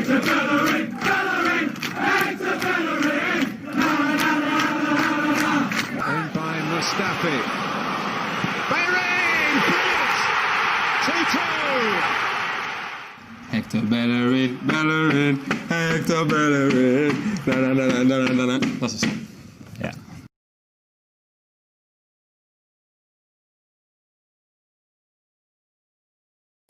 Bellerin, Bellerin, Hector Bellerin. In by Mustafi. Bellerin, brilliant! 2-2. Hector Bellerin, Bellerin, Hector Bellerin. Na, na, na, na, na, na, na. That's a song. Yeah.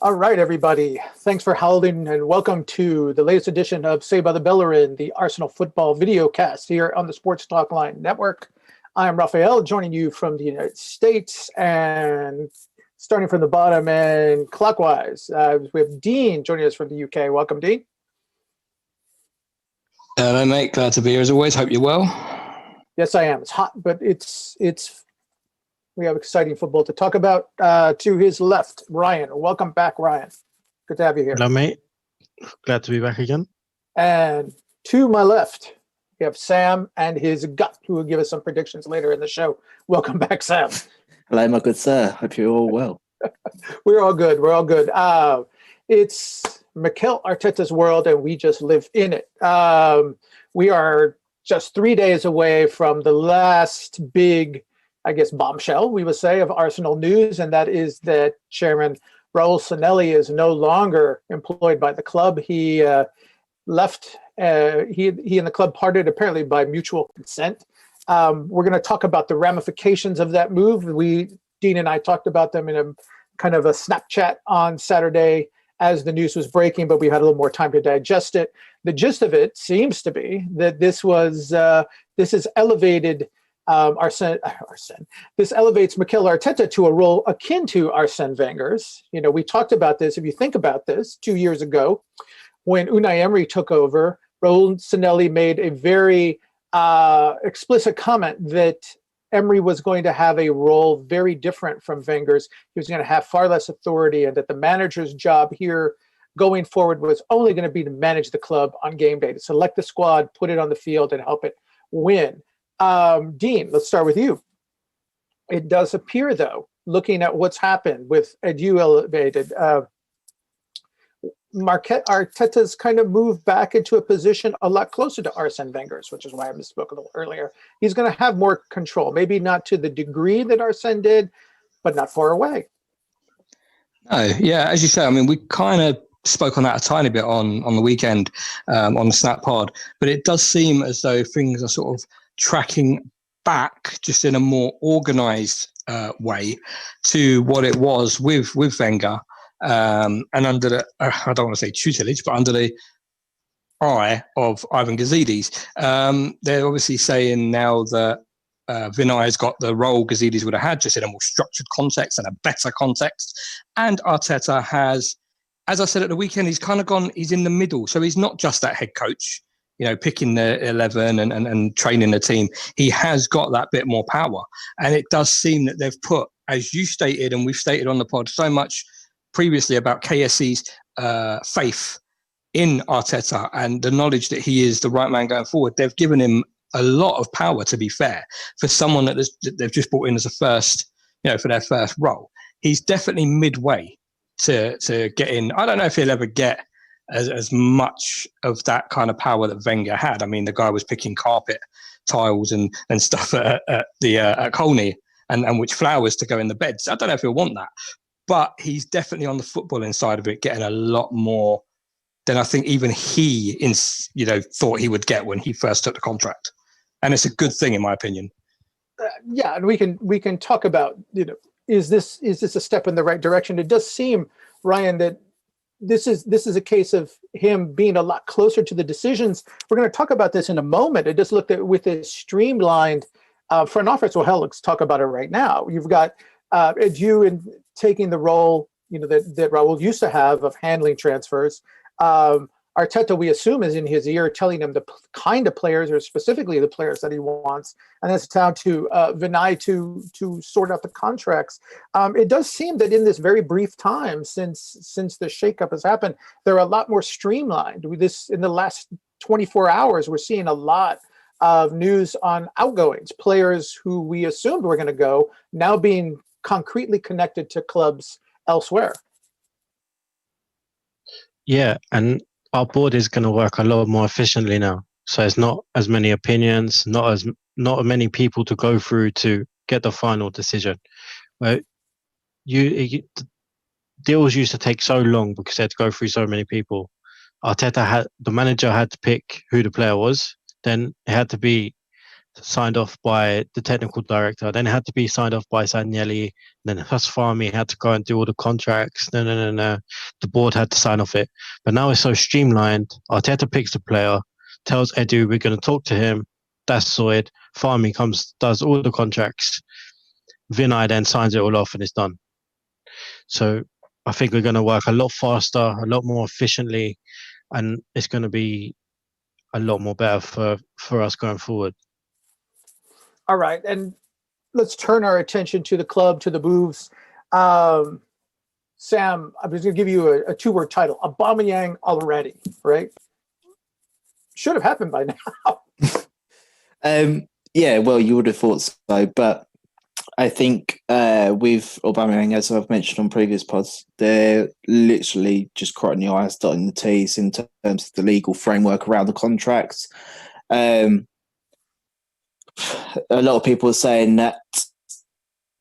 All right, everybody. Thanks for holding and welcome to the latest edition of Say by the Bellerin, the Arsenal football video cast here on the Sports Talk Line Network. I am Raphael, joining you from the United States and starting from the bottom and clockwise. We have Dean joining us from the UK. Welcome, Dean. Hello, mate. Glad to be here as always. Hope you're well. Yes, I am. It's hot, but it's. We have exciting football to talk about. To his left, Ryan. Welcome back, Ryan. Good to have you here. Hello, mate. Glad to be back again. And to my left, we have Sam and his gut, who will give us some predictions later in the show. Welcome back, Sam. Hello, my good sir. Hope you're all well. We're all good. We're all good. It's Mikel Arteta's world, and we just live in it. We are just 3 days away from the last big, I guess, bombshell, we would say, of Arsenal news, and that is that Chairman Raul Sanllehi is no longer employed by the club. He left. He and the club parted apparently by mutual consent. We're going to talk about the ramifications of that move. Dean and I talked about them in a kind of a Snapchat on Saturday as the news was breaking, but we had a little more time to digest it. The gist of it seems to be that this has elevated This elevates Mikel Arteta to a role akin to Arsene Wenger's. You know, we talked about this. If you think about this, 2 years ago, when Unai Emery took over, Raul Sanllehi made a very explicit comment that Emery was going to have a role very different from Wenger's. He was going to have far less authority, and that the manager's job here going forward was only going to be to manage the club on game day, to select the squad, put it on the field, and help it win. Dean, let's start with you. It does appear, though, looking at what's happened with Edu elevated, Arteta's kind of moved back into a position a lot closer to Arsene Wenger's, which is why I misspoke a little earlier. He's going to have more control, maybe not to the degree that Arsene did, but not far away. No, yeah, as you say, I mean, we kind of spoke on that a tiny bit on the weekend on the Snap Pod, but it does seem as though things are sort of tracking back just in a more organised way to what it was with Wenger. And under the, I don't want to say tutelage, but under the eye of Ivan Gazidis. They're obviously saying now that Vinay has got the role Gazidis would have had, just in a more structured context and a better context. And Arteta has, as I said at the weekend, he's kind of gone, he's in the middle. So he's not just that head coach, you know, picking the 11 and training the team. He has got that bit more power. And it does seem that they've put, as you stated, and we've stated on the pod, so much previously about KSE's faith in Arteta and the knowledge that he is the right man going forward. They've given him a lot of power, to be fair, for someone that they've just brought in as a first, you know, for their first role. He's definitely midway to get in. I don't know if he'll ever get as much of that kind of power that Wenger had. I mean, the guy was picking carpet tiles and stuff at Colney and which flowers to go in the beds. I don't know if he'll want that. But he's definitely on the footballing side of it, getting a lot more than I think even he, thought he would get when he first took the contract, and it's a good thing in my opinion. Yeah, and we can talk about, you know, is this a step in the right direction? It does seem, Ryan, that this is a case of him being a lot closer to the decisions. We're going to talk about this in a moment. It just looked at with a streamlined front office. Well, hell, let's talk about it right now. You've got Edu in taking the role, you know, that Raul used to have of handling transfers. Arteta, we assume, is in his ear telling him the kind of players, or specifically the players that he wants, and it's down to Vinay to sort out the contracts. It does seem that in this very brief time since the shakeup has happened, they're a lot more streamlined. In the last 24 hours, we're seeing a lot of news on outgoings, players who we assumed were going to go now being concretely connected to clubs elsewhere. Yeah, and our board is going to work a lot more efficiently now. So it's not as many opinions, not many people to go through to get the final decision. Right? Deals used to take so long because they had to go through so many people. The manager had to pick who the player was. Then it had to be signed off by the technical director. Then it had to be signed off by Sanllehi. Then Husfami had to go and do all the contracts. The board had to sign off it. But now it's so streamlined. Arteta picks the player, tells Edu we're going to talk to him. That's sorted. Fahmy comes, does all the contracts. Vinay then signs it all off and it's done. So I think we're going to work a lot faster, a lot more efficiently, and it's going to be a lot more better for us going forward. All right, and let's turn our attention to the club, to the moves. Sam, I was going to give you a two-word title, Aubameyang already, right? Should have happened by now. Yeah, well, you would have thought so, but I think with Aubameyang, as I've mentioned on previous pods, they're literally just crossing the I's, dotting the T's in terms of the legal framework around the contracts. A lot of people are saying that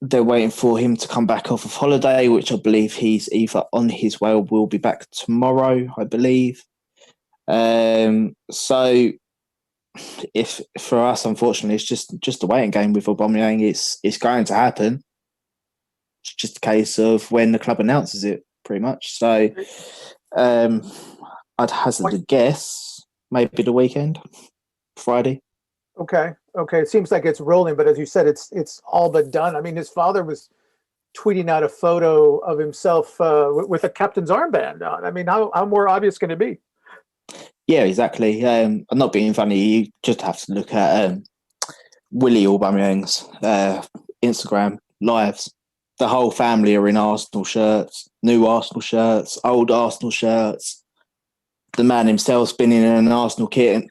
they're waiting for him to come back off of holiday, which I believe he's either on his way or will be back tomorrow, I believe. So if for us, unfortunately, it's just a waiting game with Aubameyang. It's going to happen. It's just a case of when the club announces it, pretty much. So I'd hazard a guess, maybe the weekend, Friday. Okay. It seems like it's rolling, but as you said, it's all but done. I mean, his father was tweeting out a photo of himself with a captain's armband on. I mean, how more obvious can it be? Yeah, exactly. I'm not being funny. You just have to look at Willie Aubameyang's Instagram lives. The whole family are in Arsenal shirts, new Arsenal shirts, old Arsenal shirts. The man himself's been in an Arsenal kit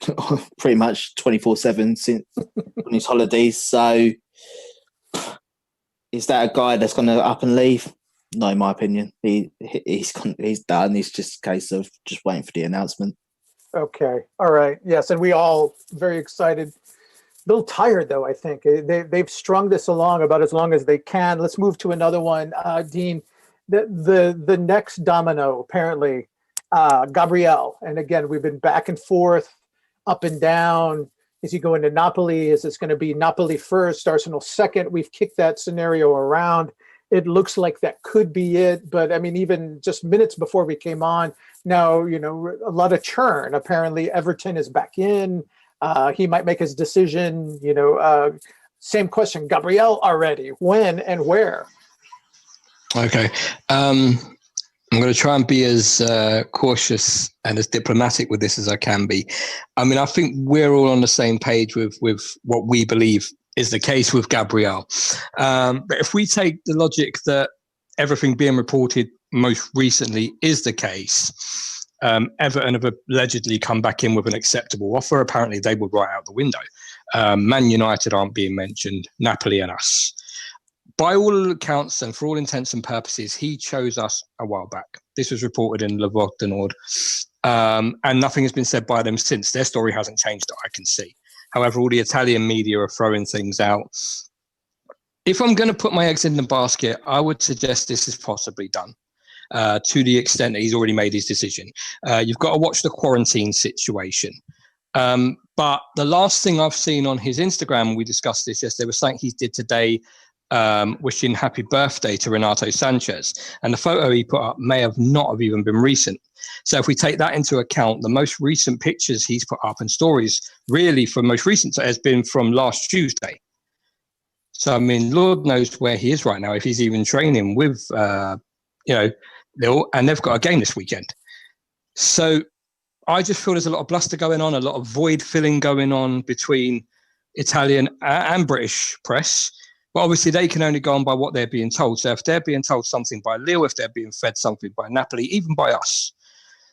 pretty much 24/7 since on his holidays. So is that a guy that's going to up and leave? No, in my opinion. He's done. It's just a case of just waiting for the announcement. Okay. All right. Yes. And we all very excited. A little tired, though, I think. They've strung this along about as long as they can. Let's move to another one. Dean, the next domino, apparently, Gabriel. And again, we've been back and forth, up and down. Is he going to Napoli? Is this going to be Napoli first, Arsenal second? We've kicked that scenario around. It looks like that could be it. But, I mean, even just minutes before we came on, now, a lot of churn. Apparently, Everton is back in. He might make his decision. Same question. Gabriel already. When and where? Okay. I'm going to try and be as cautious and as diplomatic with this as I can be. I mean, I think we're all on the same page with what we believe is the case with Gabriel. But if we take the logic that everything being reported most recently is the case, Everton have allegedly come back in with an acceptable offer. Apparently, they were right out the window. Man United aren't being mentioned, Napoli and us. By all accounts and for all intents and purposes, he chose us a while back. This was reported in Le Voix du Nord, and nothing has been said by them since. Their story hasn't changed that I can see. However, all the Italian media are throwing things out. If I'm going to put my eggs in the basket, I would suggest this is possibly done to the extent that he's already made his decision. You've got to watch the quarantine situation. But the last thing I've seen on his Instagram, we discussed this yesterday, was something he did today, wishing happy birthday to Renato Sanchez. And the photo he put up may have not have even been recent. So if we take that into account, the most recent pictures he's put up and stories really from most recent has been from last Tuesday. So, I mean, Lord knows where he is right now, if he's even training with, and they've got a game this weekend. So I just feel there's a lot of bluster going on, a lot of void filling going on between Italian and British press. But obviously they can only go on by what they're being told. So if they're being told something by Lille, if they're being fed something by Napoli, even by us,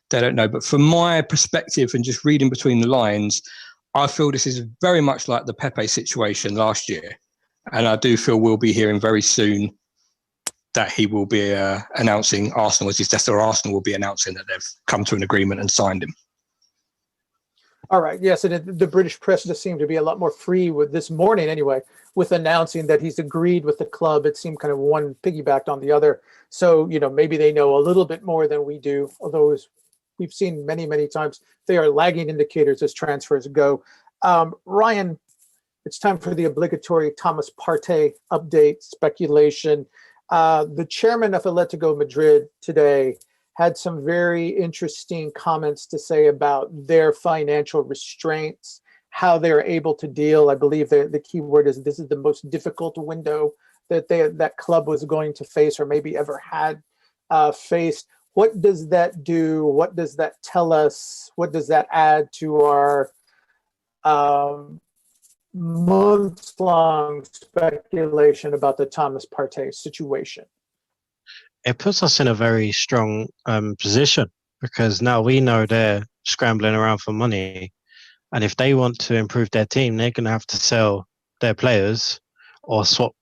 they don't know. But from my perspective and just reading between the lines, I feel this is very much like the Pepe situation last year. And I do feel we'll be hearing very soon that he will be announcing Arsenal as his death, or Arsenal will be announcing that they've come to an agreement and signed him. All right. Yes, and the British press just seemed to be a lot more free with this morning, anyway, with announcing that he's agreed with the club. It seemed kind of one piggybacked on the other. So, maybe they know a little bit more than we do, although as we've seen many, many times, they are lagging indicators as transfers go. Ryan, it's time for the obligatory Thomas Partey update speculation. The chairman of Atletico Madrid today had some very interesting comments to say about their financial restraints, how they're able to deal. I believe the key word is this is the most difficult window that club was going to face or maybe ever had faced. What does that do? What does that tell us? What does that add to our months-long speculation about the Thomas Partey situation? It puts us in a very strong position, because now we know they're scrambling around for money, and if they want to improve their team, they're going to have to sell their players or swap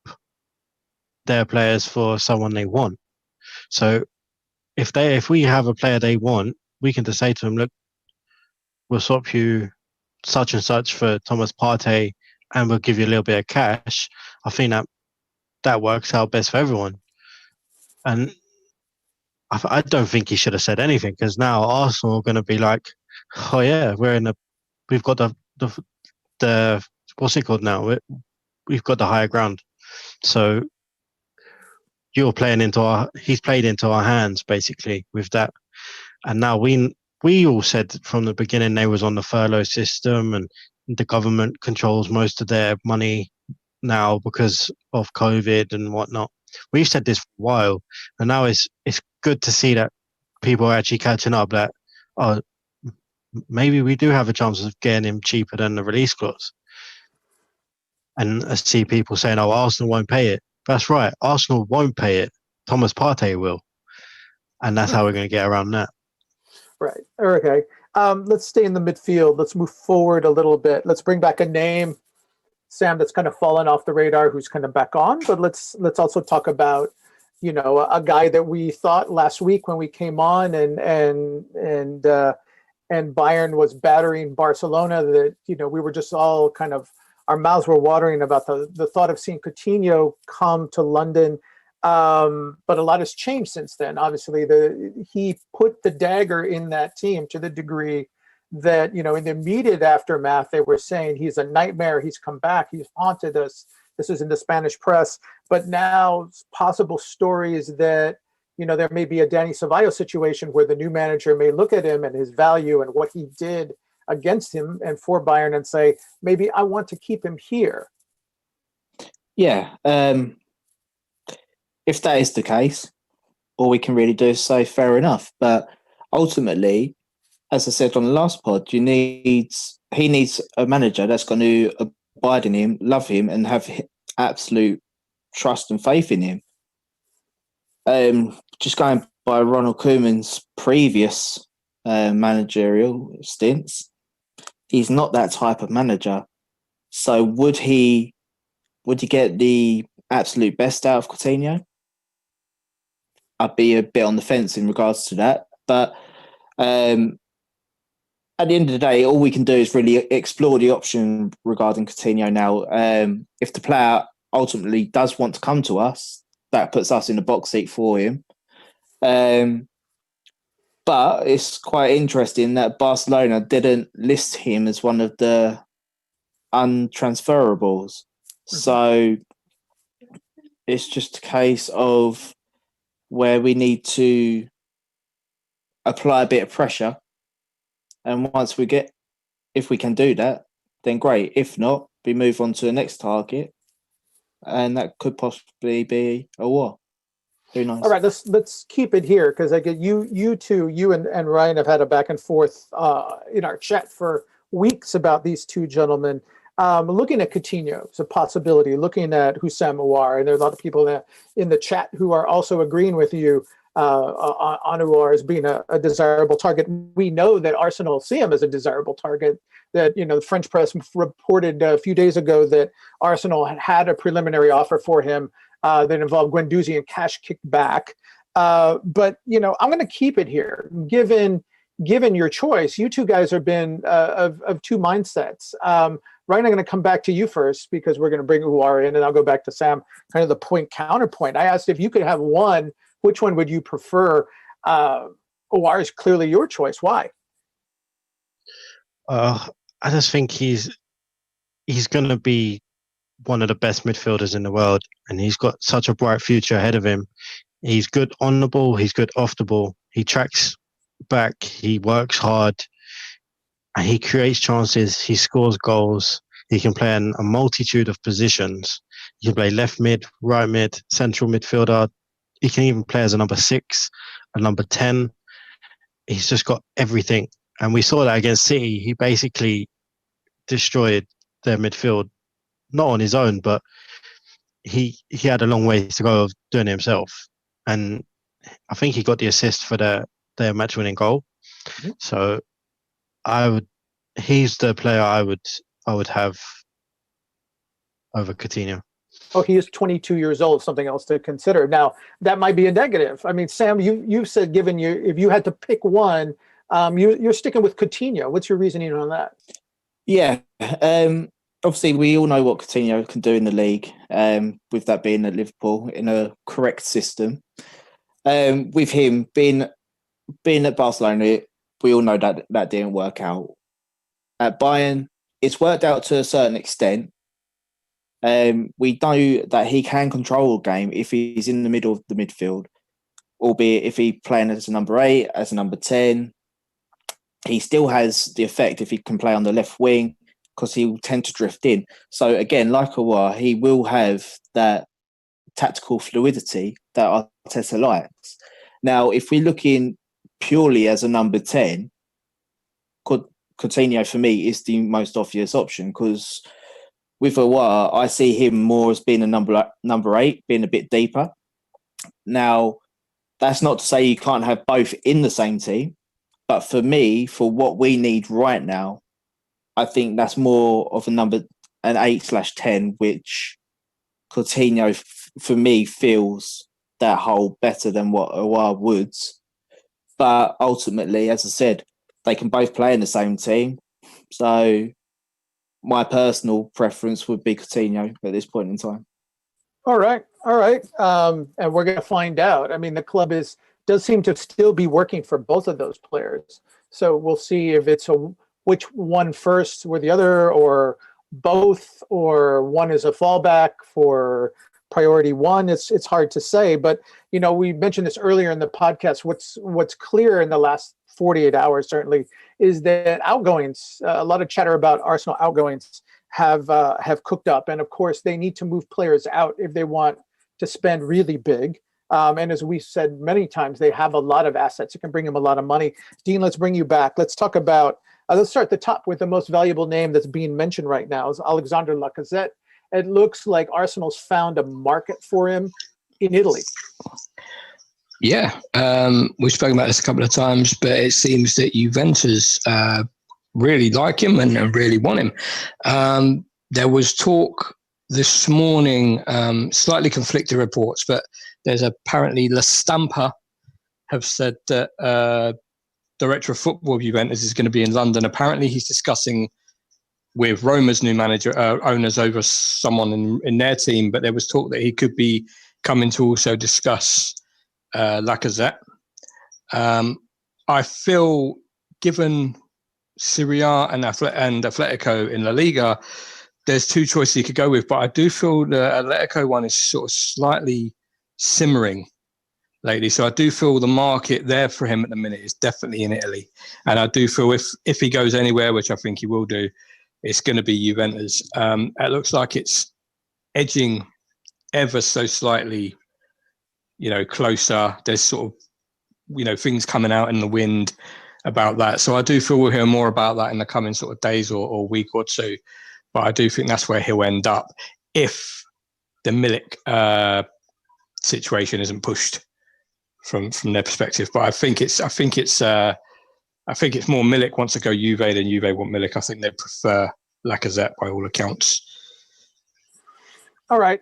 their players for someone they want. So if we have a player they want, we can just say to them, look, we'll swap you such and such for Thomas Partey and we'll give you a little bit of cash. I think that works out best for everyone. And I don't think he should have said anything, because now Arsenal are going to be like, oh yeah, we've got the what's it called now? We've got the higher ground. So he's played into our hands basically with that. And now we all said from the beginning they was on the furlough system, and the government controls most of their money now because of COVID and whatnot. We've said this for a while, and now it's good to see that people are actually catching up, that maybe we do have a chance of getting him cheaper than the release clause. And I see people saying, oh, Arsenal won't pay it. That's right, Arsenal won't pay it. Thomas Partey will. And that's how we're going to get around that. Right. Okay. Let's stay in the midfield. Let's move forward a little bit. Let's bring back a name, Sam, that's kind of fallen off the radar, who's kind of back on. But let's also talk about, a guy that we thought last week when we came on and Bayern was battering Barcelona, that we were just all kind of, our mouths were watering about the thought of seeing Coutinho come to London. But a lot has changed since then. Obviously, he put the dagger in that team to the degree that, in the immediate aftermath, they were saying he's a nightmare. He's come back. He's haunted us. This is in the Spanish press. But now possible stories that, there may be a Dani Ceballos situation where the new manager may look at him and his value and what he did against him and for Bayern and say, maybe I want to keep him here. Yeah. If that is the case, all we can really do is say fair enough. But ultimately, as I said on the last pod, he needs a manager that's going to abide in him, love him, and have absolute trust and faith in him. Just going by Ronald Koeman's previous managerial stints, he's not that type of manager. So would he get the absolute best out of Coutinho? I'd be a bit on the fence in regards to that. But at the end of the day, all we can do is really explore the option regarding Coutinho now. If the player ultimately does want to come to us, that puts us in the box seat for him. But it's quite interesting that Barcelona didn't list him as one of the untransferables. So it's just a case of where we need to apply a bit of pressure. And if we can do that, then great. If not, we move on to the next target. And that could possibly be Aouar. Who knows? All right, let's keep it here, because I get you two, you and Ryan have had a back and forth in our chat for weeks about these two gentlemen. Looking at Coutinho, it's a possibility. Looking at Houssam Aouar, and there are a lot of people in the chat who are also agreeing with you on Aouar as being a desirable target. We know that Arsenal see him as a desirable target. That the French press reported a few days ago that Arsenal had a preliminary offer for him. that involved Guendouzi and cash kicked back. But I'm going to keep it here, given your choice. You two guys have been of two mindsets. Ryan, I'm going to come back to you first because we're going to bring Aouar in, and I'll go back to Sam. Kind of the point counterpoint. I asked if you could have one, which one would you prefer? Aouar is clearly your choice. Why? I just think he's going to be one of the best midfielders in the world, and he's got such a bright future ahead of him. He's good on the ball. He's good off the ball. He tracks back. He works hard. And he creates chances. He scores goals. He can play in a multitude of positions. He can play left mid, right mid, central midfielder. He can even play as a number 6, a number 10. He's just got everything. And we saw that against City. He basically destroyed their midfield, not on his own, but he had a long way to go of doing it himself. And I think he got the assist for their match-winning goal. Mm-hmm. So he's the player I would have over Coutinho. Oh, he is 22 years old, something else to consider. Now, that might be a negative. I mean, Sam, you said if you had to pick one, you're sticking with Coutinho. What's your reasoning on that? Yeah. Obviously, we all know what Coutinho can do in the league, with that being at Liverpool in a correct system. With him being at Barcelona, we all know that didn't work out. At Bayern, it's worked out to a certain extent. We know that he can control a game if he's in the middle of the midfield, albeit if he's playing as a number 8, as a number 10. He still has the effect if he can play on the left wing, because he will tend to drift in. So again, like Aouar, he will have that tactical fluidity that Arteta likes. Now, if we're looking purely as a number 10, Coutinho for me is the most obvious option, because with Aouar, I see him more as being a number 8, being a bit deeper. Now, that's not to say you can't have both in the same team, but for me, for what we need right now, I think that's more of an 8/10, which Coutinho for me feels that hole better than what Aouar would. But ultimately, as I said, they can both play in the same team. So my personal preference would be Coutinho at this point in time. All right. And we're going to find out. I mean, the club does seem to still be working for both of those players. So we'll see if it's which one first or the other, or both, or one is a fallback for priority one. It's hard to say, but we mentioned this earlier in the podcast. What's clear in the last 48 hours certainly is that outgoings, a lot of chatter about Arsenal outgoings have cooked up, and of course they need to move players out if they want to spend really big. And as we've said many times, they have a lot of assets. It can bring them a lot of money. Dean, let's bring you back. Let's talk about. Let's start at the top with the most valuable name that's being mentioned right now is Alexander Lacazette. It looks like Arsenal's found a market for him in Italy. Yeah, we've spoken about this a couple of times, but it seems that Juventus really like him and really want him. There was talk this morning, slightly conflicting reports, but there's apparently La Stampa have said that director of football of Juventus is going to be in London. Apparently he's discussing with Roma's new manager, owners over someone in their team, but there was talk that he could be coming to also discuss Lacazette. I feel, given Serie A and Atletico in La Liga, there's two choices you could go with, but I do feel the Atletico one is sort of slightly simmering lately. So I do feel the market there for him at the minute is definitely in Italy. And I do feel if he goes anywhere, which I think he will do, it's going to be Juventus. It looks like it's edging ever so slightly, closer. There's sort of, things coming out in the wind about that. So I do feel we'll hear more about that in the coming sort of days or week or two. But I do think that's where he'll end up if the Milik situation isn't pushed from their perspective. But I think it's more Milik wants to go Juve than Juve want Milik. I think they prefer Lacazette by all accounts. All right.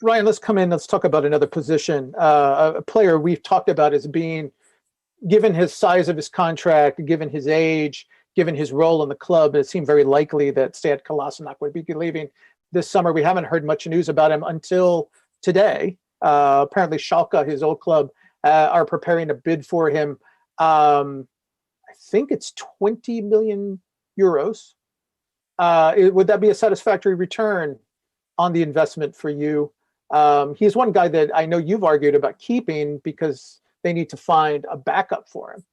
Ryan, let's come in. Let's talk about another position. A player we've talked about as being, given his size of his contract, given his age, given his role in the club, it seemed very likely that Sead Kolasinac would be leaving this summer. We haven't heard much news about him until today. Apparently, Schalke, his old club, are preparing a bid for him. I think it's 20 million euros. Would that be a satisfactory return on the investment for you? He's one guy that I know you've argued about keeping because they need to find a backup for him.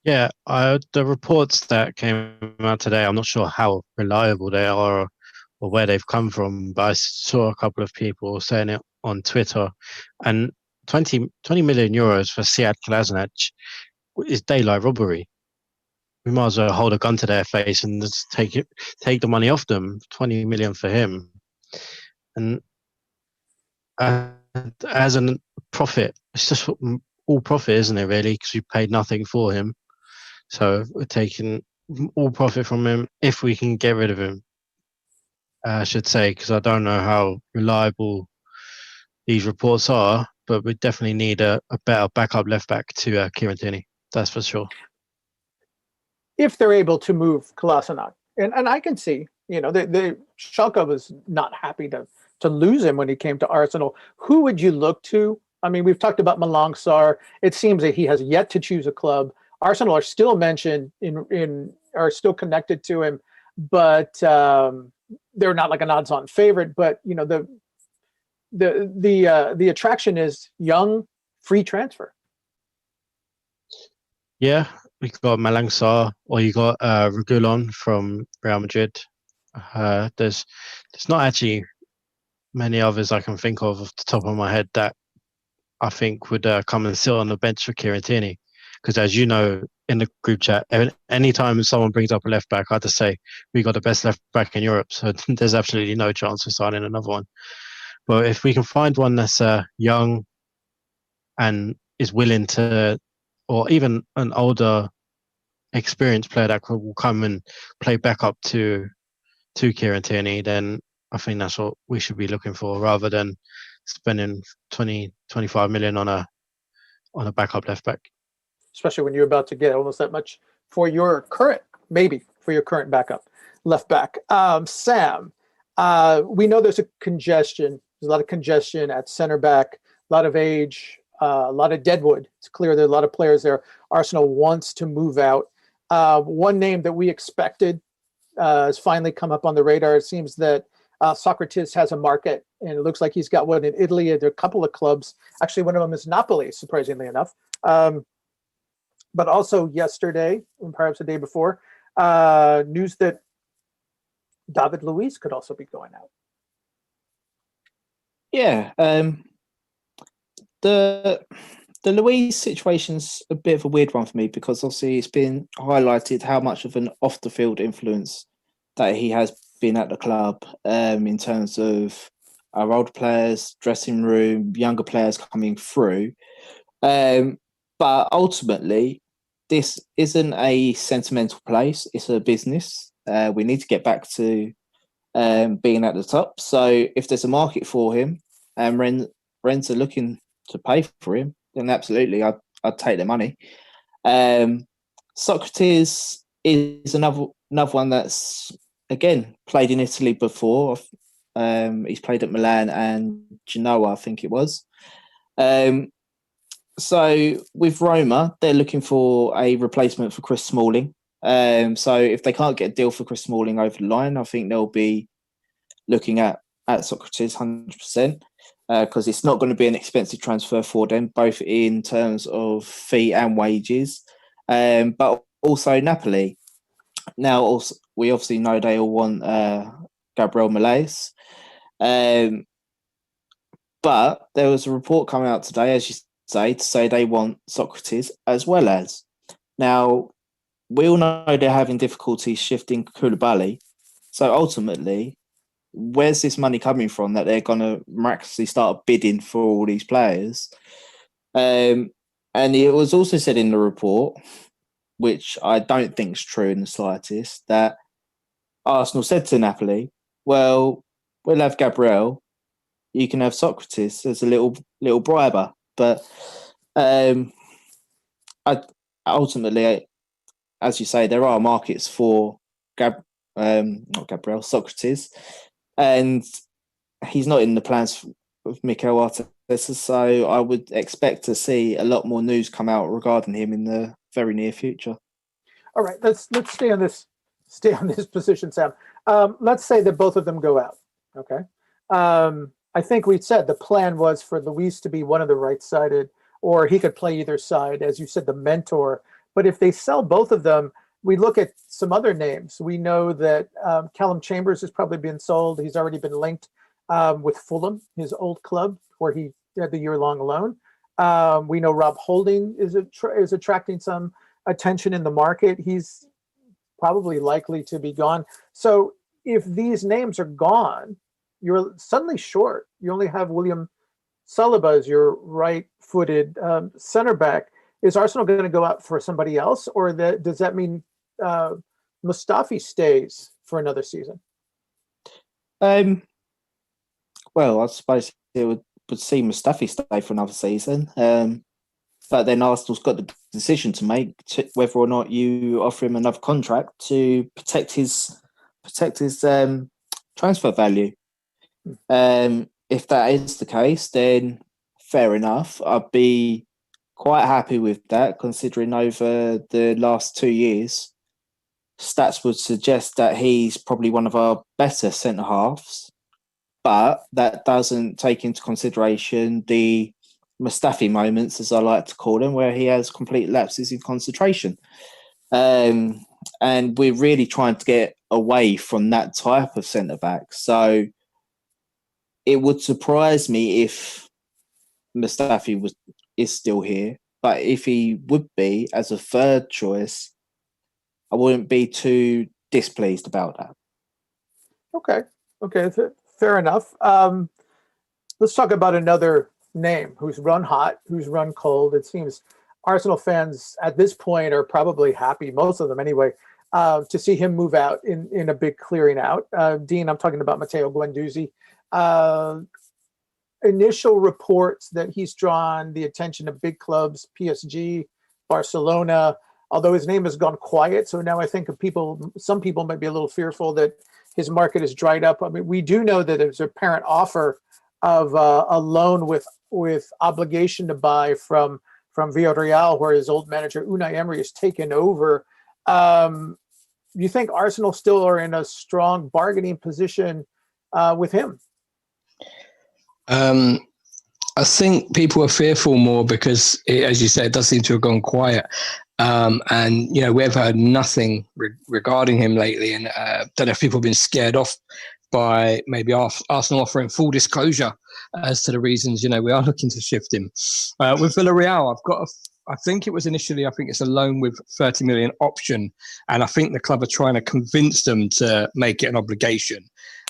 Yeah, the reports that came out today, I'm not sure how reliable they are or where they've come from, but I saw a couple of people saying it on Twitter. And 20 million euros for Sead Kolasinac is daylight robbery. We might as well hold a gun to their face and just take the money off them. 20 million for him. And as a profit, it's just all profit, isn't it, really? Because we paid nothing for him. So we're taking all profit from him if we can get rid of him, I should say, because I don't know how reliable these reports are, but we definitely need a better backup left back to Kieran Tierney. That's for sure. If they're able to move Kolasinac, and I can see, Schalke was not happy to lose him when he came to Arsenal. Who would you look to? I mean, we've talked about Malang Sarr. It seems that he has yet to choose a club. Arsenal are still mentioned are still connected to him, but they're not like an odds-on favorite. But the attraction is young, free transfer. Yeah, we got Malang Sarr, or you got Reguilon from Real Madrid. There's not actually many others I can think of off the top of my head that I think would come and sit on the bench for Kieran Tierney. Because as you know, in the group chat, anytime someone brings up a left back, I just say we got the best left back in Europe. So there's absolutely no chance of signing another one. But if we can find one that's young and is willing to, or even an older, experienced player that will come and play backup to Kieran Tierney, then I think that's what we should be looking for, rather than spending 20-25 million on a backup left back. Especially when you're about to get almost that much for your current backup left back. Sam, we know there's a lot of congestion at center back, a lot of age, a lot of deadwood. It's clear there are a lot of players there. Arsenal wants to move out. One name that we expected has finally come up on the radar. It seems that Socrates has a market, and it looks like he's got one in Italy. There are a couple of clubs. Actually, one of them is Napoli, surprisingly enough. But also yesterday, and perhaps the day before, news that David Luiz could also be going out. Yeah. The Luiz situation's a bit of a weird one for me, because obviously it's been highlighted how much of an off-the-field influence that he has been at the club, in terms of our older players, dressing room, younger players coming through. But ultimately, this isn't a sentimental place. It's a business. We need to get back to being at the top. So if there's a market for him and Rennes are looking to pay for him, then absolutely, I'd take the money. Socrates is another one that's, again, played in Italy before. He's played at Milan and Genoa, I think it was. So with Roma, they're looking for a replacement for Chris Smalling. So if they can't get a deal for Chris Smalling over the line, I think they'll be looking at Socrates 100%, because it's not going to be an expensive transfer for them, both in terms of fee and wages. But also Napoli. Now, we obviously know they all want Gabriel Magalhães. But there was a report coming out today, as you to say they want Socrates as well as. Now, we all know they're having difficulty shifting Koulibaly. So ultimately, where's this money coming from that they're going to miraculously start bidding for all these players? And it was also said in the report, which I don't think is true in the slightest, that Arsenal said to Napoli, well, we'll have Gabriel. you can have Socrates as a little briber. But ultimately, as you say, there are markets for not Gabriel, Socrates, and he's not in the plans of Mikel Arteta. So I would expect to see a lot more news come out regarding him in the very near future. All right, let's stay on this position, Sam. Let's say that both of them go out. Okay. I think we said the plan was for Luis to be one of the right-sided, or he could play either side, as you said, the mentor. But if they sell both of them, we look at some other names. We know that Callum Chambers has probably been sold. He's already been linked with Fulham, his old club, where he had the year-long loan. We know Rob Holding is attracting some attention in the market. He's probably likely to be gone. So if these names are gone, you're suddenly short. You only have William Saliba as your right-footed center back. Is Arsenal going to go out for somebody else, or does that mean Mustafi stays for another season? Well, I suppose it would see Mustafi stay for another season. But then Arsenal's got the decision to make whether or not you offer him another contract to protect his transfer value. If that is the case, then fair enough. I'd be quite happy with that, considering over the last 2 years, stats would suggest that he's probably one of our better centre halves. But that doesn't take into consideration the Mustafi moments, as I like to call them, where he has complete lapses in concentration. And we're really trying to get away from that type of centre-back. So it would surprise me if Mustafi is still here. But if he would be, as a third choice, I wouldn't be too displeased about that. Okay. Fair enough. Let's talk about another name who's run hot, who's run cold. It seems Arsenal fans at this point are probably happy, most of them anyway, to see him move out in a big clearing out. Dean, I'm talking about Matteo Guendouzi. Initial reports that he's drawn the attention of big clubs, PSG, Barcelona, although his name has gone quiet. So now I think some people might be a little fearful that his market is dried up. I mean, we do know that there's an apparent offer of a loan with obligation to buy from Villarreal, where his old manager Unai Emery has taken over. You think Arsenal still are in a strong bargaining position with him? I think people are fearful more because, as you say, it does seem to have gone quiet. And, we've heard nothing regarding him lately. And don't know if people have been scared off by maybe Arsenal offering full disclosure as to the reasons, we are looking to shift him. With Villarreal, I think it's a loan with 30 million option. And I think the club are trying to convince them to make it an obligation.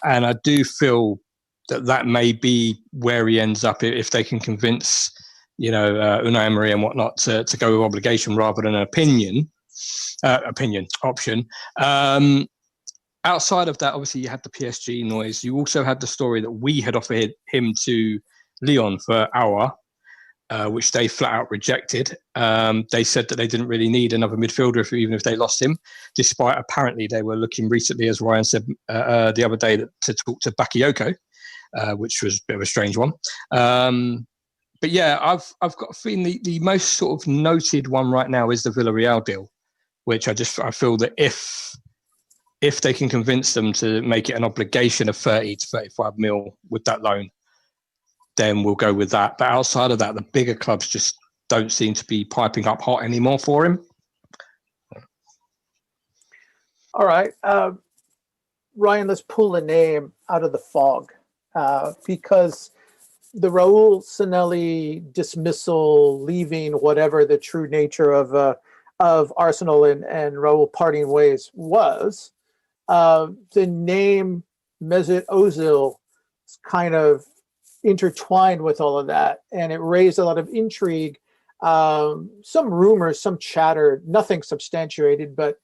And I do feel that may be where he ends up if they can convince, Unai Emery and whatnot to go with obligation rather than an opinion option. Outside of that, obviously, you had the PSG noise. You also had the story that we had offered him to Lyon for Aouar, which they flat out rejected. They said that they didn't really need another midfielder even if they lost him, despite apparently they were looking recently, as Ryan said the other day, to talk to Bakayoko, which was a bit of a strange one. But yeah, I've got a feeling the most sort of noted one right now is the Villarreal deal, which I feel that if they can convince them to make it an obligation of 30 to 35 mil with that loan, then we'll go with that. But outside of that, the bigger clubs just don't seem to be piping up hot anymore for him. All right. Ryan, let's pull a name out of the fog because the Raul Sanllehi dismissal, leaving, whatever the true nature of Arsenal and Raul parting ways was, the name Mesut Ozil is kind of intertwined with all of that, and it raised a lot of intrigue, some rumors, some chatter, nothing substantiated. But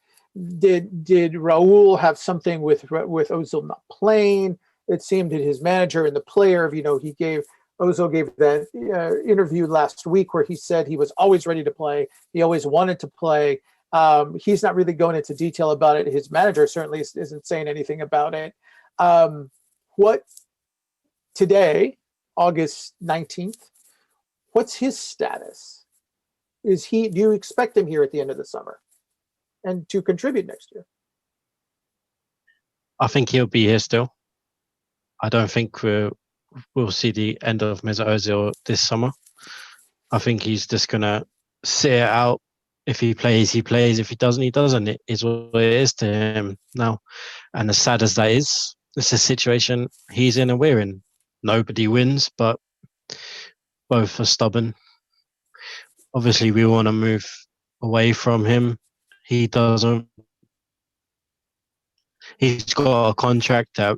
did Raul have something with Ozil not playing? it seemed that his manager and the player, Ozil gave that interview last week where he said he was always ready to play. He always wanted to play. He's not really going into detail about it. His manager certainly isn't saying anything about it. What today, August 19th, what's his status? Do you expect him here at the end of the summer and to contribute next year? I think he'll be here still. I don't think we'll see the end of Mesut Ozil this summer. I think he's just going to sit it out. If he plays, he plays. If he doesn't, he doesn't. It is what it is to him now. And as sad as that is, it's a situation he's in and we're in. Nobody wins, but both are stubborn. Obviously, we want to move away from him. He doesn't. He's got a contract that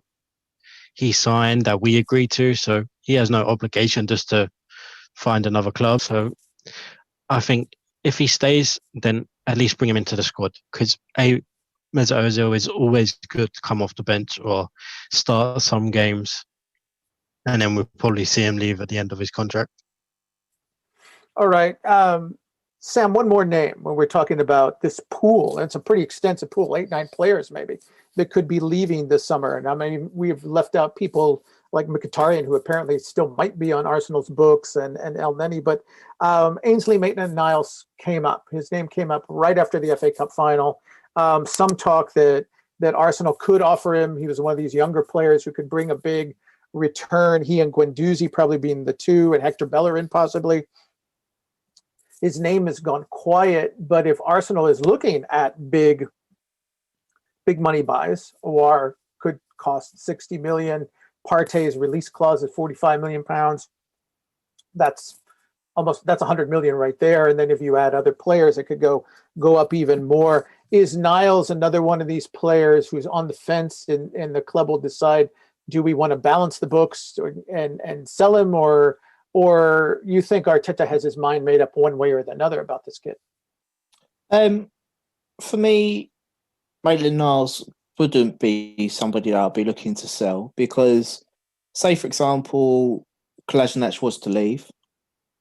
he signed that we agreed to, so he has no obligation just to find another club. So I think if he stays, then at least bring him into the squad, because Mesut Ozil is always good to come off the bench or start some games, and then we'll probably see him leave at the end of his contract. All right. Sam, one more name when we're talking about this pool. And it's a pretty extensive pool, 8-9 players maybe, that could be leaving this summer. And I mean, we've left out people like Mkhitaryan, who apparently still might be on Arsenal's books, and El Neni. But Ainsley Maitland-Niles came up. His name came up right after the FA Cup final. Some talk that Arsenal could offer him. He was one of these younger players who could bring a big return. He and Guendouzi probably being the two, and Hector Bellerin possibly. His name has gone quiet, but if Arsenal is looking at big money buys, Aouar could cost 60 million. Partey's release clause is 45 million pounds. That's 100 million right there. And then if you add other players, it could go up even more. Is Niles another one of these players who's on the fence, and the club will decide, do we want to balance the books and sell him, or you think Arteta has his mind made up one way or another about this kid? For me, Maitland-Niles wouldn't be somebody that I'll be looking to sell, because, say, for example, Kolasinac was to leave,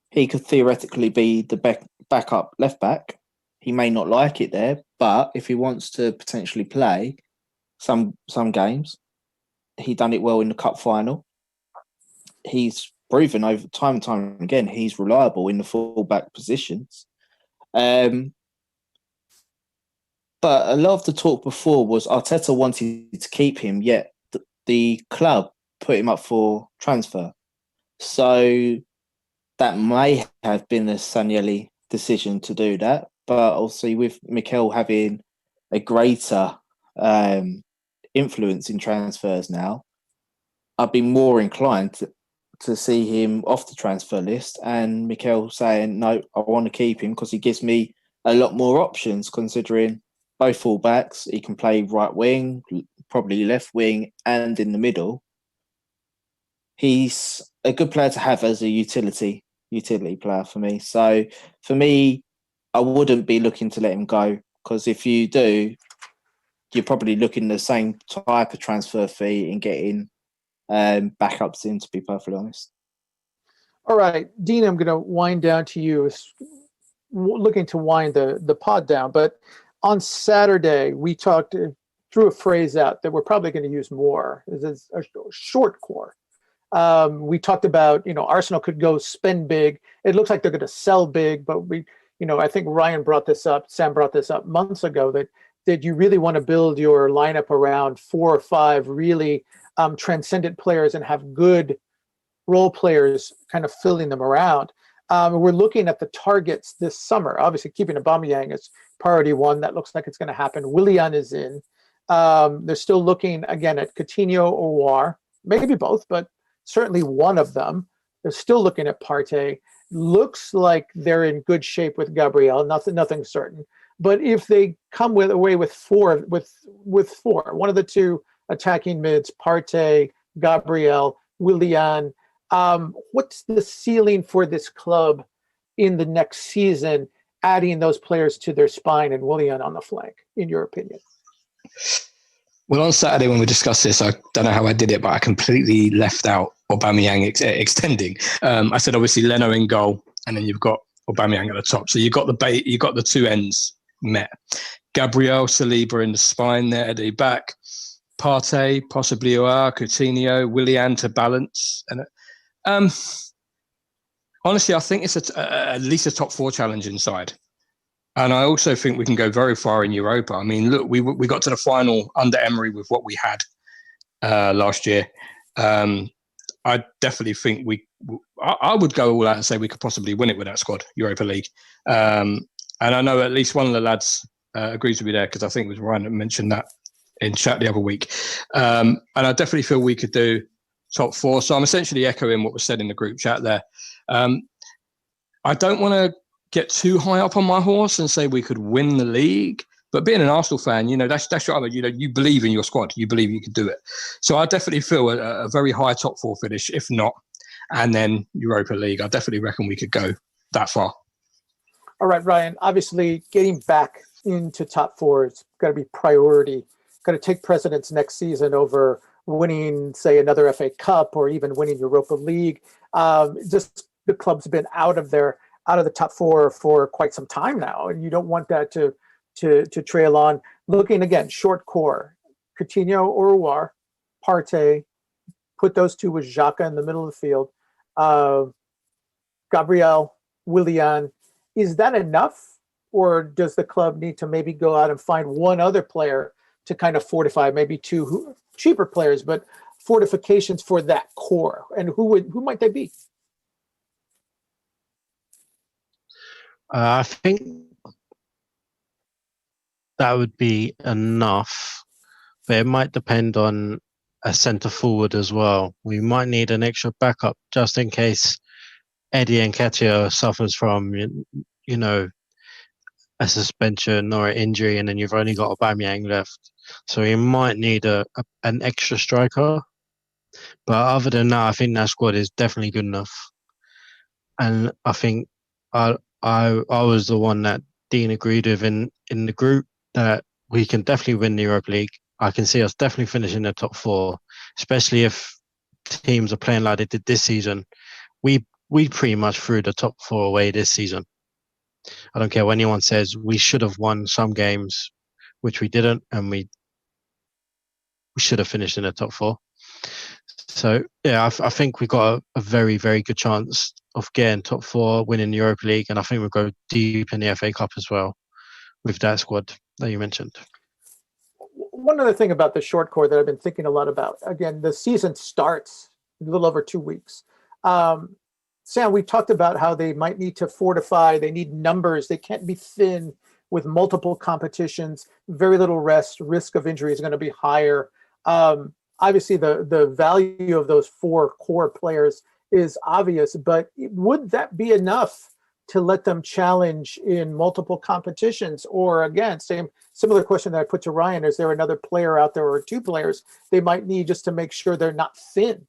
he could theoretically be the backup left back. He may not like it there, but if he wants to potentially play some games, he done it well in the cup final. He's proven over time and time again he's reliable in the full-back positions. But a lot of the talk before was Arteta wanted to keep him, yet the club put him up for transfer. So that may have been a Sanllehi decision to do that. But obviously with Mikel having a greater influence in transfers now, I'd be more inclined to see him off the transfer list, and Mikel saying, no, I want to keep him because he gives me a lot more options, considering both full-backs. He can play right wing, probably left wing, and in the middle. He's a good player to have as a utility player for me. So for me, I wouldn't be looking to let him go, because if you do, you're probably looking at the same type of transfer fee and getting backups in, to be perfectly honest. All right, Dean, I'm going to wind down to you. Looking to wind the pod down, but on Saturday we talked, threw a phrase out that we're probably going to use more. Is a short core. We talked about, Arsenal could go spend big. It looks like they're going to sell big, but I think Ryan brought this up, Sam brought this up months ago, that you really want to build your lineup around 4 or 5 really transcendent players and have good role players kind of filling them around. We're looking at the targets this summer. Obviously, keeping Aubameyang is priority 1. That looks like it's going to happen. Willian is in. They're still looking, again, at Coutinho or Aouar. Maybe both, but certainly one of them. They're still looking at Partey. Looks like they're in good shape with Gabriel. Nothing certain. But if they come away with four, one of the 2 attacking mids, Partey, Gabriel, Willian, what's the ceiling for this club in the next season, adding those players to their spine and Willian on the flank, in your opinion? Well, on Saturday when we discussed this, I don't know how I did it, but I completely left out Aubameyang extending. I said obviously Leno in goal, and then you've got Aubameyang at the top. So you've got the two ends met. Gabriel, Saliba in the spine there at the back. Partey, possibly Aouar, Coutinho, Willian to balance. And honestly, I think it's at least a top 4 challenge inside. And I also think we can go very far in Europa. I mean, look, we got to the final under Emery with what we had last year. I definitely think I would go all out and say we could possibly win it with that squad, Europa League. And I know at least one of the lads agrees with me there, because I think it was Ryan that mentioned that in chat the other week. And I definitely feel we could do top 4. So I'm essentially echoing what was said in the group chat there. I don't want to get too high up on my horse and say we could win the league, but being an Arsenal fan, that's your other, you believe in your squad, you believe you could do it. So I definitely feel a very high top 4 finish, if not, and then Europa League. I definitely reckon we could go that far. All right, Ryan, obviously getting back into top 4 is got to be priority, got to take precedence next season over winning, say, another FA Cup or even winning Europa League. Just the club's been out of the top 4 for quite some time now, and you don't want that to trail on. Looking again, short core, Coutinho or Aouar, Partey, put those two with Xhaka in the middle of the field. Gabriel, Willian, is that enough, or does the club need to maybe go out and find one other player to kind of fortify, maybe 2 cheaper players, but fortifications for that core? And who might they be? I think that would be enough, but it might depend on a centre forward as well. We might need an extra backup just in case Eddie Nketiah suffers from, a suspension or an injury, and then you've only got Aubameyang left. So you might need an extra striker. But other than that, I think that squad is definitely good enough. And I think I was the one that Dean agreed with in the group that we can definitely win the Europa League. I can see us definitely finishing the top 4, especially if teams are playing like they did this season. We pretty much threw the top 4 away this season. I don't care what anyone says. We should have won some games, which we didn't, and we should have finished in the top 4. So, yeah, I think we've got a very, very good chance of getting top 4, winning the Europa League, and I think we'll go deep in the FA Cup as well with that squad that you mentioned. One other thing about the short core that I've been thinking a lot about, again, the season starts in a little over 2 weeks. Sam, we talked about how they might need to fortify, they need numbers, they can't be thin with multiple competitions, very little rest, risk of injury is going to be higher. Obviously, the value of those 4 core players is obvious, but would that be enough to let them challenge in multiple competitions? Or again, similar question that I put to Ryan, is there another player out there or 2 players they might need just to make sure they're not thin?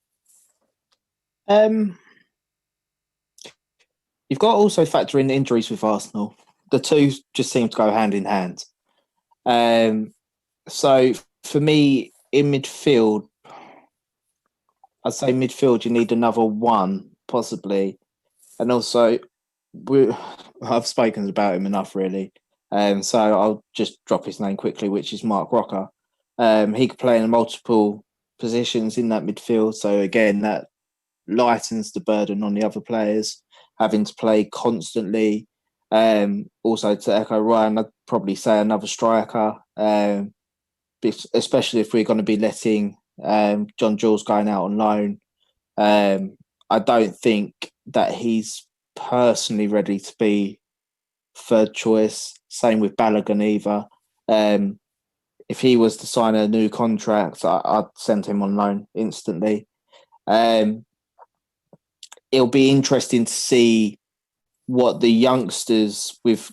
You've got to also factor in injuries with Arsenal. The two just seem to go hand in hand. So for me, in midfield, I'd say midfield, you need another 1, possibly. And also, I've spoken about him enough, really. So I'll just drop his name quickly, which is Mark Rocker. He could play in multiple positions in that midfield. So again, that lightens the burden on the other players, having to play constantly. Also, to echo Ryan, I'd probably say another striker, especially if we're going to be letting John Jules going out on loan. I don't think that he's personally ready to be third choice. Same with Bellerin either. If he was to sign a new contract, I'd send him on loan instantly. It'll be interesting to see what the youngsters we've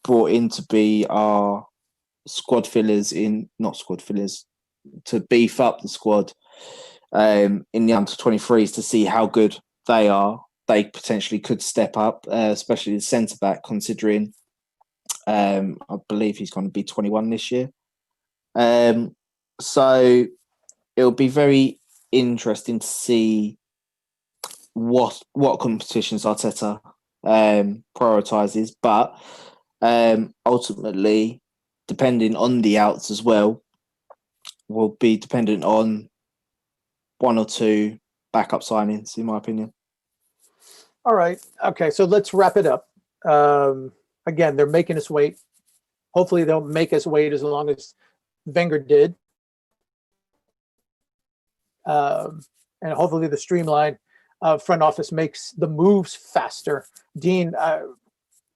brought in to be our squad fillers to beef up the squad in the under-23s, to see how good they are. They potentially could step up, especially the centre-back, considering I believe he's going to be 21 this year. So it'll be very interesting to see what competitions Arteta prioritises, but ultimately, depending on the outs as well, will be dependent on one or two backup signings, in my opinion. All right. Okay, so let's wrap it up. Again, they're making us wait. Hopefully they'll make us wait as long as Wenger did. And hopefully the Streamlined front office makes the moves faster. Dean,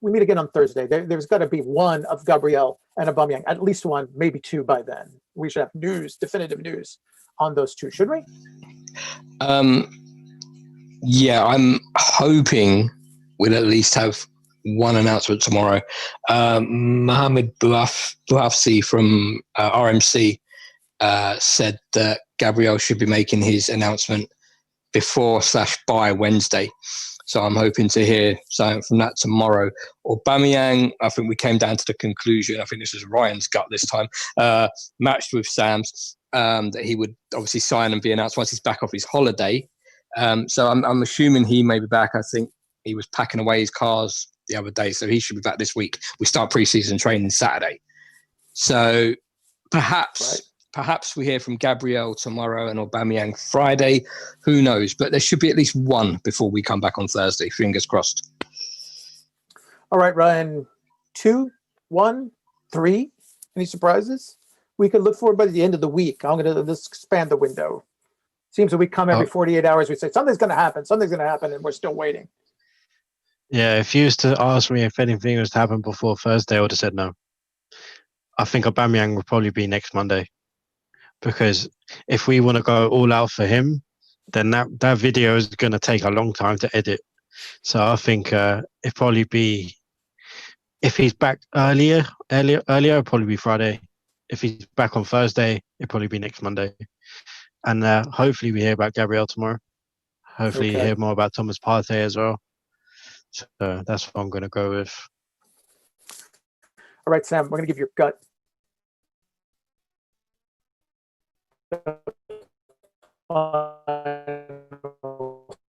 we meet again on Thursday. There's got to be one of Gabriel and Aubameyang, at least one, maybe two by then. We should have definitive news on those two, should we? Yeah, I'm hoping we'll at least have one announcement tomorrow. Mohamed Bouafsi from RMC said that Gabriel should be making his announcement before/by Wednesday. So I'm hoping to hear something from that tomorrow. Aubameyang, I think we came down to the conclusion, I think this was Ryan's gut this time, matched with Sam's, that he would obviously sign and be announced once he's back off his holiday. So I'm assuming he may be back. I think he was packing away his cars the other day, so he should be back this week. We start pre-season training Saturday. So perhaps we hear from Gabriel tomorrow and Aubameyang Friday. Who knows? But there should be at least one before we come back on Thursday. Fingers crossed. All right, Ryan. 2, 1, 3. Any surprises? We could look forward by the end of the week. Let's expand the window. Seems that we come every 48 hours. We say something's going to happen, and we're still waiting. Yeah, if you used to ask me if anything was to happen before Thursday, I would have said no. I think Aubameyang will probably be next Monday. Because if we want to go all out for him, then that video is going to take a long time to edit. So I think it'd probably be, if he's back earlier, it'll probably be Friday. If he's back on Thursday, it'll probably be next Monday. And hopefully we hear about Gabriel tomorrow. Hopefully you hear more about Thomas Partey as well. So that's what I'm going to go with. All right, Sam, we're going to give your gut.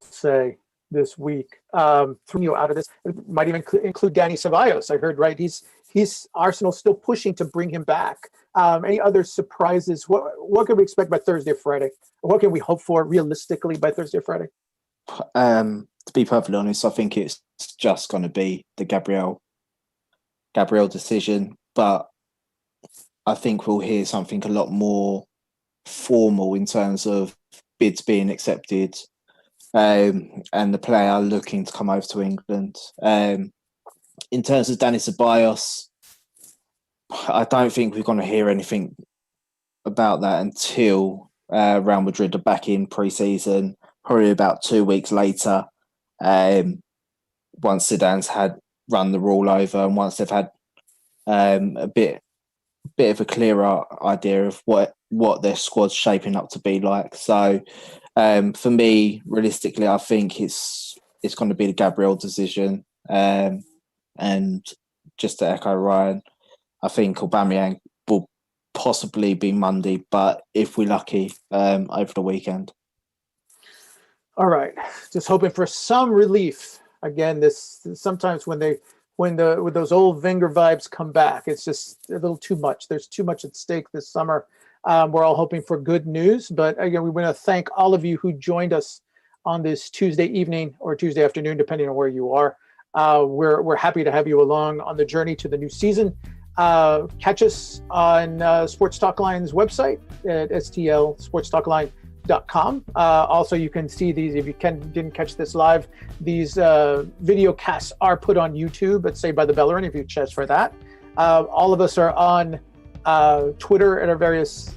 Say this week, threw you out of this. It might even include Dani Ceballos. I heard, right? He's Arsenal still pushing to bring him back. Any other surprises? What can we expect by Thursday or Friday? What can we hope for realistically by Thursday or Friday? To be perfectly honest, I think it's just going to be the Gabriel decision, but I think we'll hear something a lot more formal in terms of bids being accepted, and the player looking to come over to England. In terms of Dani Ceballos, I don't think we're going to hear anything about that until Real Madrid are back in pre-season, probably about 2 weeks later, once Zidane's had run the rule over and once they've had a bit of a clearer idea of what their squad's shaping up to be like. So for me, realistically, I think it's going to be the Gabriel decision. And just to echo Ryan, I think Aubameyang will possibly be Monday, but if we're lucky, over the weekend. All right, just hoping for some relief. Again, this sometimes when those old Wenger vibes come back, it's just a little too much. There's too much at stake this summer. We're all hoping for good news, but again, we want to thank all of you who joined us on this Tuesday evening or Tuesday afternoon, depending on where you are. We're happy to have you along on the journey to the new season. Catch us on Sports Talk Line's website at stlsportstalkline.com. Also, you can see these, if you didn't catch this live, these video casts are put on YouTube at Saved by the Bellerin, if you check for that. All of us are on Twitter at our various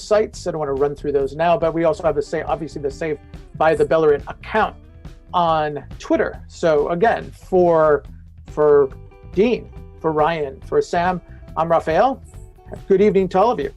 sites. I don't want to run through those now, but we also have the Saved by the Bellerin account on Twitter. So again, for Dean, for Ryan, for Sam, I'm Raphael. Good evening to all of you.